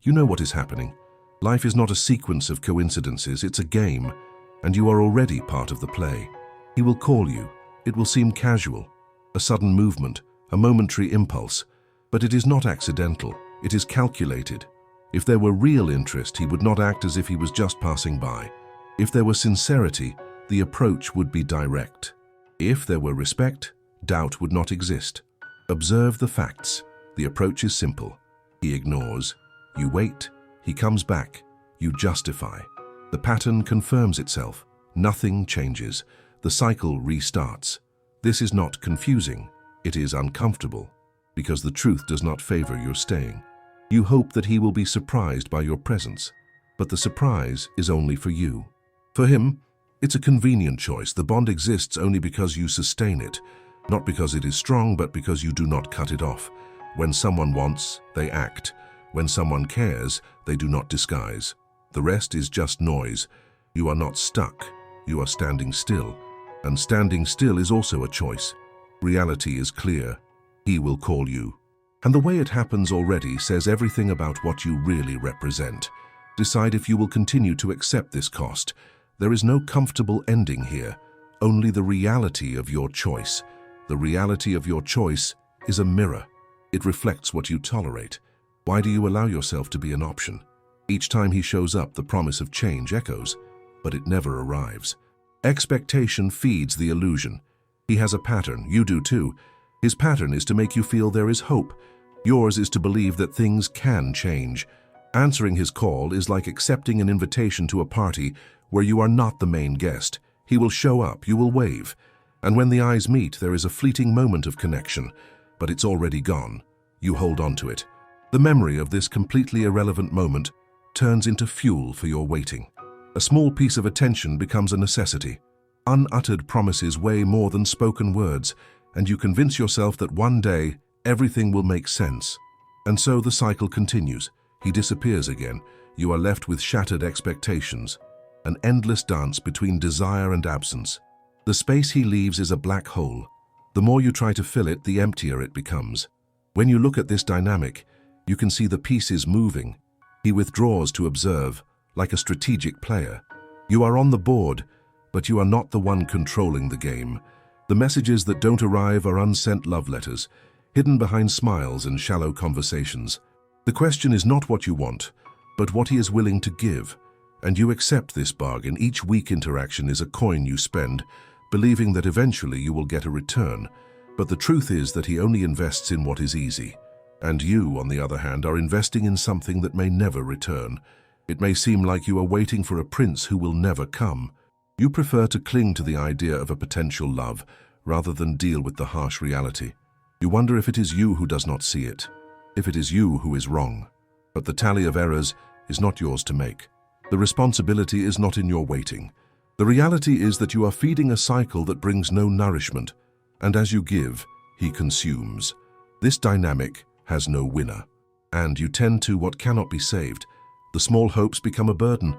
You know what is happening. Life is not a sequence of coincidences, it's a game, and you are already part of the play. He will call you. It will seem casual, a sudden movement, a momentary impulse, but it is not accidental, it is calculated. If there were real interest, he would not act as if he was just passing by. If there were sincerity, the approach would be direct. If there were respect, doubt would not exist. Observe the facts. The approach is simple. He ignores. You wait. He comes back. You justify. The pattern confirms itself. Nothing changes. The cycle restarts. This is not confusing. It is uncomfortable, because the truth does not favor your staying. You hope that he will be surprised by your presence, but the surprise is only for you. For him, it's a convenient choice. The bond exists only because you sustain it, not because it is strong, but because you do not cut it off. When someone wants, they act. When someone cares, they do not disguise. The rest is just noise. You are not stuck. You are standing still. And standing still is also a choice. Reality is clear. He will call you. And the way it happens already says everything about what you really represent. Decide if you will continue to accept this cost. There is no comfortable ending here, only the reality of your choice. The reality of your choice is a mirror. It reflects what you tolerate. Why do you allow yourself to be an option? Each time he shows up, the promise of change echoes, but it never arrives. Expectation feeds the illusion. He has a pattern, you do too. His pattern is to make you feel there is hope. Yours is to believe that things can change. Answering his call is like accepting an invitation to a party where you are not the main guest. He will show up, you will wave. And when the eyes meet, there is a fleeting moment of connection, but it's already gone. You hold on to it. The memory of this completely irrelevant moment turns into fuel for your waiting. A small piece of attention becomes a necessity. Unuttered promises weigh more than spoken words, and you convince yourself that one day everything will make sense. And so the cycle continues. He disappears again. You are left with shattered expectations, an endless dance between desire and absence. The space he leaves is a black hole. The more you try to fill it, the emptier it becomes. When you look at this dynamic, you can see the pieces moving. He withdraws to observe, like a strategic player. You are on the board, but you are not the one controlling the game. The messages that don't arrive are unsent love letters, hidden behind smiles and shallow conversations. The question is not what you want, but what he is willing to give. And you accept this bargain. Each weak interaction is a coin you spend, believing that eventually you will get a return. But the truth is that he only invests in what is easy. And you, on the other hand, are investing in something that may never return. It may seem like you are waiting for a prince who will never come. You prefer to cling to the idea of a potential love, rather than deal with the harsh reality. You wonder if it is you who does not see it, if it is you who is wrong. But the tally of errors is not yours to make. The responsibility is not in your waiting. The reality is that you are feeding a cycle that brings no nourishment, and as you give, he consumes. This dynamic has no winner, and you tend to what cannot be saved. The small hopes become a burden.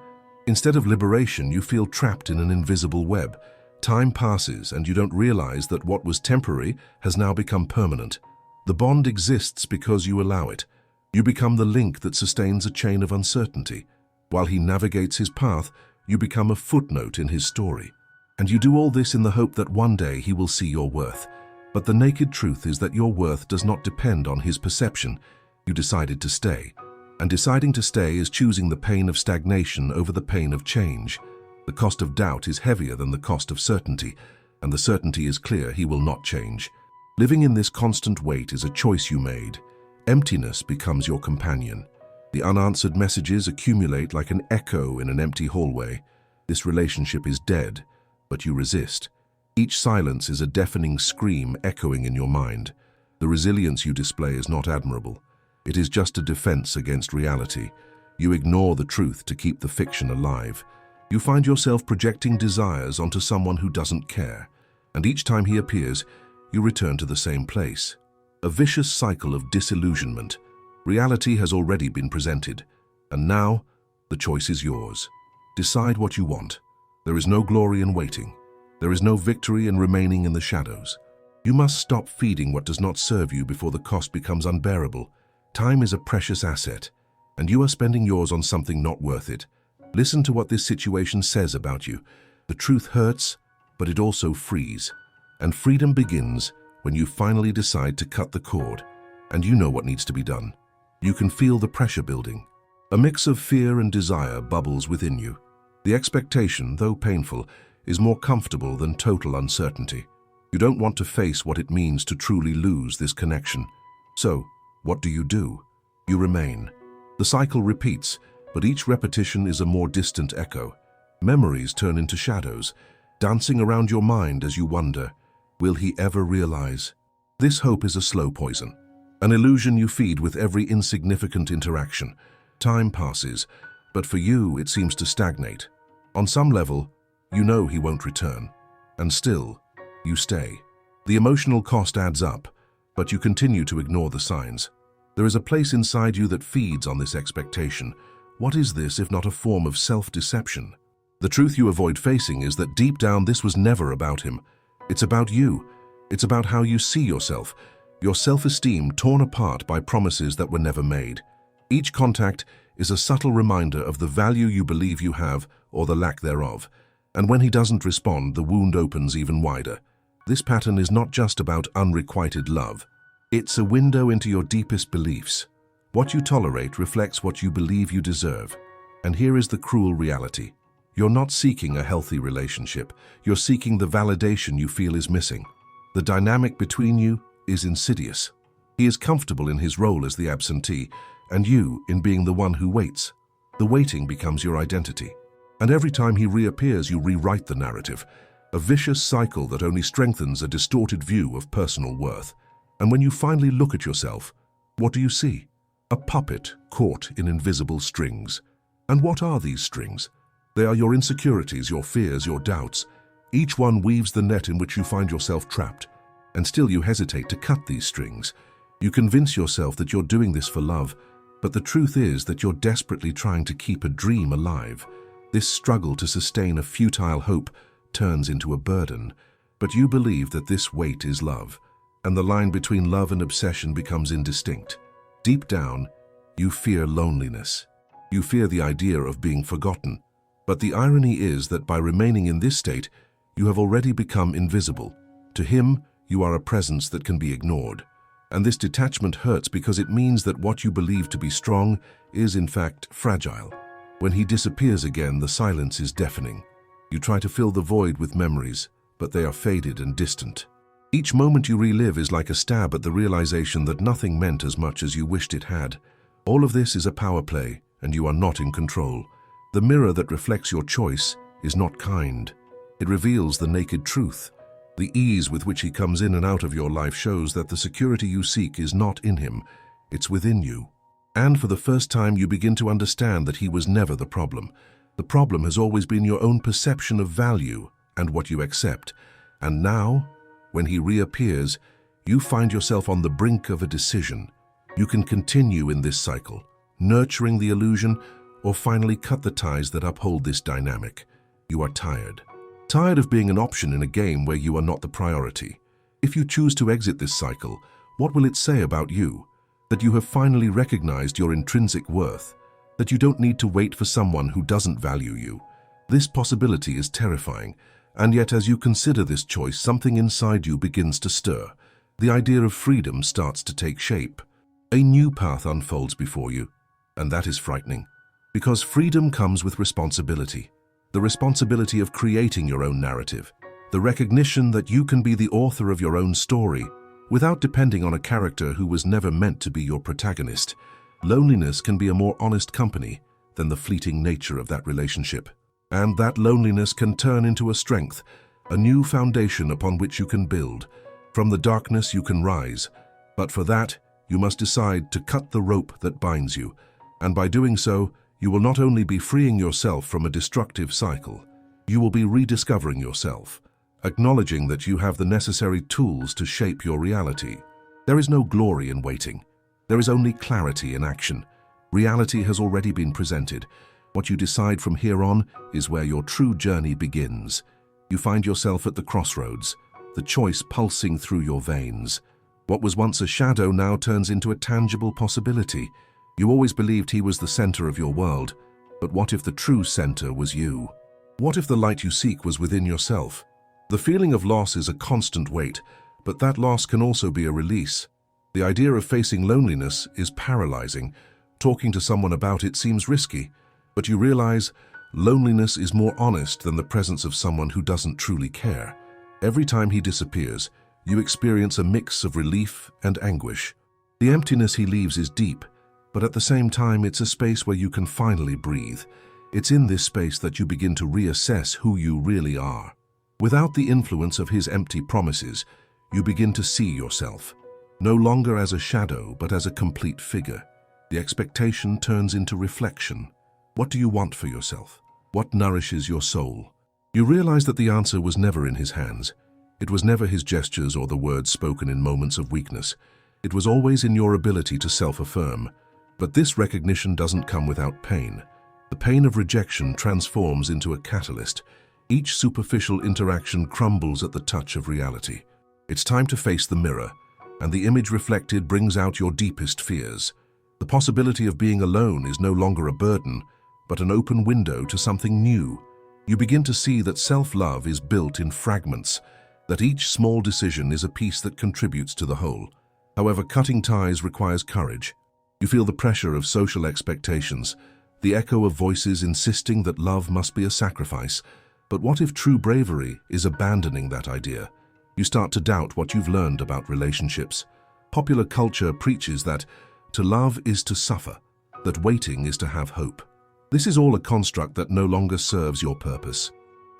Instead of liberation, you feel trapped in an invisible web. Time passes and you don't realize that what was temporary has now become permanent. The bond exists because you allow it. You become the link that sustains a chain of uncertainty. While he navigates his path, you become a footnote in his story. And you do all this in the hope that one day he will see your worth. But the naked truth is that your worth does not depend on his perception. You decided to stay. And deciding to stay is choosing the pain of stagnation over the pain of change. The cost of doubt is heavier than the cost of certainty, and the certainty is clear he will not change. Living in this constant wait is a choice you made. Emptiness becomes your companion. The unanswered messages accumulate like an echo in an empty hallway. This relationship is dead, but you resist. Each silence is a deafening scream echoing in your mind. The resilience you display is not admirable. It is just a defense against reality. You ignore the truth to keep the fiction alive. You find yourself projecting desires onto someone who doesn't care. And each time he appears, you return to the same place. A vicious cycle of disillusionment. Reality has already been presented, and now the choice is yours. Decide what you want. There is no glory in waiting. There is no victory in remaining in the shadows. You must stop feeding what does not serve you before the cost becomes unbearable. Time is a precious asset. and you are spending yours on something not worth it. Listen to what this situation says about you. The truth hurts, but it also frees. And freedom begins when you finally decide to cut the cord, and you know what needs to be done. You can feel the pressure building. A mix of fear and desire bubbles within you. The expectation, though painful, is more comfortable than total uncertainty. You don't want to face what it means to truly lose this connection. So, what do? You remain. The cycle repeats, but each repetition is a more distant echo. Memories turn into shadows, dancing around your mind as you wonder, will he ever realize? This hope is a slow poison, an illusion you feed with every insignificant interaction. Time passes, but for you it seems to stagnate. On some level, you know he won't return, and still, you stay. The emotional cost adds up, but you continue to ignore the signs. There is a place inside you that feeds on this expectation. What is this if not a form of self-deception? The truth you avoid facing is that deep down this was never about him. It's about you. It's about how you see yourself, your self-esteem torn apart by promises that were never made. Each contact is a subtle reminder of the value you believe you have or the lack thereof. And when he doesn't respond, the wound opens even wider. This pattern is not just about unrequited love. It's a window into your deepest beliefs. What you tolerate reflects what you believe you deserve. And here is the cruel reality. You're not seeking a healthy relationship. You're seeking the validation you feel is missing. The dynamic between you is insidious. He is comfortable in his role as the absentee, and you in being the one who waits. The waiting becomes your identity. And every time he reappears, you rewrite the narrative, a vicious cycle that only strengthens a distorted view of personal worth. And when you finally look at yourself, what do you see? A puppet caught in invisible strings. And what are these strings? They are your insecurities, your fears, your doubts. Each one weaves the net in which you find yourself trapped. And still you hesitate to cut these strings. You convince yourself that you're doing this for love, but the truth is that you're desperately trying to keep a dream alive. This struggle to sustain a futile hope turns into a burden, but you believe that this weight is love, and the line between love and obsession becomes indistinct. Deep down, you fear loneliness. You fear the idea of being forgotten. But the irony is that by remaining in this state, you have already become invisible. To him, you are a presence that can be ignored. And this detachment hurts because it means that what you believe to be strong is in fact fragile. When he disappears again, the silence is deafening. You try to fill the void with memories, but they are faded and distant. Each moment you relive is like a stab at the realization that nothing meant as much as you wished it had. All of this is a power play, and you are not in control. The mirror that reflects your choice is not kind. It reveals the naked truth. The ease with which he comes in and out of your life shows that the security you seek is not in him, it's within you. And for the first time you begin to understand that he was never the problem. The problem has always been your own perception of value and what you accept. And now, when he reappears, you find yourself on the brink of a decision. You can continue in this cycle, nurturing the illusion, or finally cut the ties that uphold this dynamic. You are tired. Tired of being an option in a game where you are not the priority. If you choose to exit this cycle, what will it say about you? That you have finally recognized your intrinsic worth, that you don't need to wait for someone who doesn't value you. This possibility is terrifying, and yet as you consider this choice, something inside you begins to stir. The idea of freedom starts to take shape. A new path unfolds before you, and that is frightening, because freedom comes with responsibility. The responsibility of creating your own narrative, the recognition that you can be the author of your own story, without depending on a character who was never meant to be your protagonist. Loneliness can be a more honest company than the fleeting nature of that relationship. And that loneliness can turn into a strength, a new foundation upon which you can build. From the darkness you can rise, but for that, you must decide to cut the rope that binds you. And by doing so, you will not only be freeing yourself from a destructive cycle, you will be rediscovering yourself, acknowledging that you have the necessary tools to shape your reality. There is no glory in waiting. There is only clarity in action. Reality has already been presented. What you decide from here on is where your true journey begins. You find yourself at the crossroads, the choice pulsing through your veins. What was once a shadow now turns into a tangible possibility. You always believed he was the center of your world, but what if the true center was you? What if the light you seek was within yourself? The feeling of loss is a constant weight, but that loss can also be a release. The idea of facing loneliness is paralyzing. Talking to someone about it seems risky, but you realize loneliness is more honest than the presence of someone who doesn't truly care. Every time he disappears, you experience a mix of relief and anguish. The emptiness he leaves is deep, but at the same time it's a space where you can finally breathe. It's in this space that you begin to reassess who you really are. Without the influence of his empty promises, you begin to see yourself, no longer as a shadow but as a complete figure. The expectation turns into reflection. What do you want for yourself? What nourishes your soul? You realize that the answer was never in his hands. It was never his gestures or the words spoken in moments of weakness. It was always in your ability to self-affirm. But this recognition doesn't come without pain. The pain of rejection transforms into a catalyst. Each superficial interaction crumbles at the touch of reality. It's time to face the mirror, and the image reflected brings out your deepest fears. The possibility of being alone is no longer a burden, but an open window to something new. You begin to see that self-love is built in fragments, that each small decision is a piece that contributes to the whole. However, cutting ties requires courage. You feel the pressure of social expectations, the echo of voices insisting that love must be a sacrifice. But what if true bravery is abandoning that idea? You start to doubt what you've learned about relationships. Popular culture preaches that to love is to suffer, that waiting is to have hope. This is all a construct that no longer serves your purpose.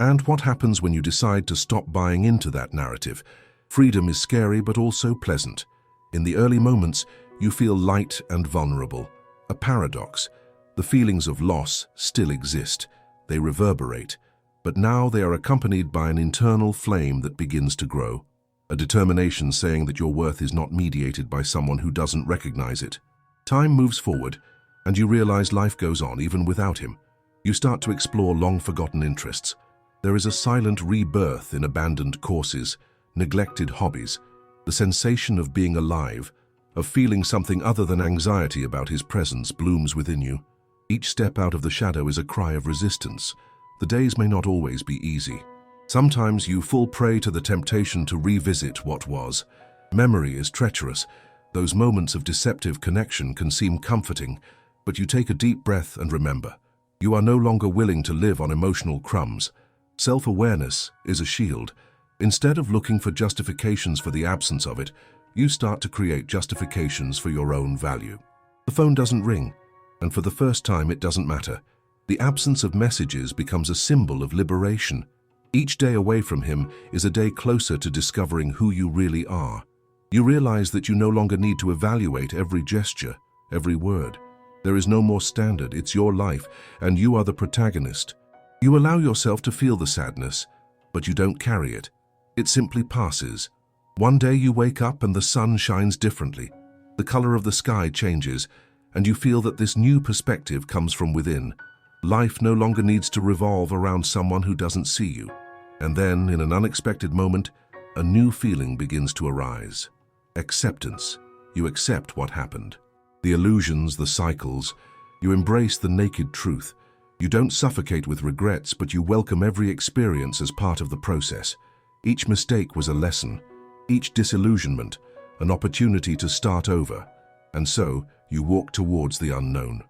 And what happens when you decide to stop buying into that narrative? Freedom is scary but also pleasant. In the early moments, you feel light and vulnerable. A paradox. The feelings of loss still exist. They reverberate. But now they are accompanied by an internal flame that begins to grow. A determination saying that your worth is not mediated by someone who doesn't recognize it. Time moves forward, and you realize life goes on even without him. You start to explore long-forgotten interests. There is a silent rebirth in abandoned courses, neglected hobbies, the sensation of being alive, of feeling something other than anxiety about his presence blooms within you. Each step out of the shadow is a cry of resistance. The days may not always be easy. Sometimes you fall prey to the temptation to revisit what was. Memory is treacherous. Those moments of deceptive connection can seem comforting, but you take a deep breath and remember, you are no longer willing to live on emotional crumbs. Self-awareness is a shield. Instead of looking for justifications for the absence of it, you start to create justifications for your own value. The phone doesn't ring, and for the first time it doesn't matter. The absence of messages becomes a symbol of liberation. Each day away from him is a day closer to discovering who you really are. You realize that you no longer need to evaluate every gesture, every word. There is no more standard, it's your life, and you are the protagonist. You allow yourself to feel the sadness, but you don't carry it. It simply passes. One day you wake up and the sun shines differently. The color of the sky changes, and you feel that this new perspective comes from within. Life no longer needs to revolve around someone who doesn't see you. And then, in an unexpected moment, a new feeling begins to arise. Acceptance. You accept what happened. The illusions, the cycles. You embrace the naked truth. You don't suffocate with regrets, but you welcome every experience as part of the process. Each mistake was a lesson. Each disillusionment, an opportunity to start over. And so, you walk towards the unknown.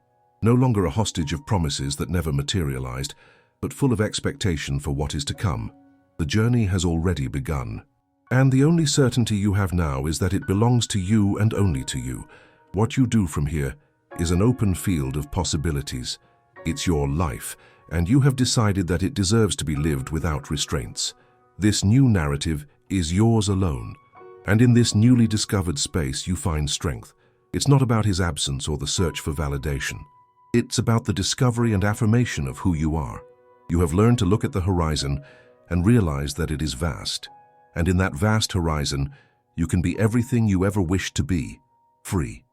No longer a hostage of promises that never materialized, but full of expectation for what is to come. The journey has already begun. And the only certainty you have now is that it belongs to you and only to you. What you do from here is an open field of possibilities. It's your life, and you have decided that it deserves to be lived without restraints. This new narrative is yours alone, and in this newly discovered space you find strength. It's not about his absence or the search for validation. It's about the discovery and affirmation of who you are. You have learned to look at the horizon and realize that it is vast. And in that vast horizon, you can be everything you ever wished to be, free.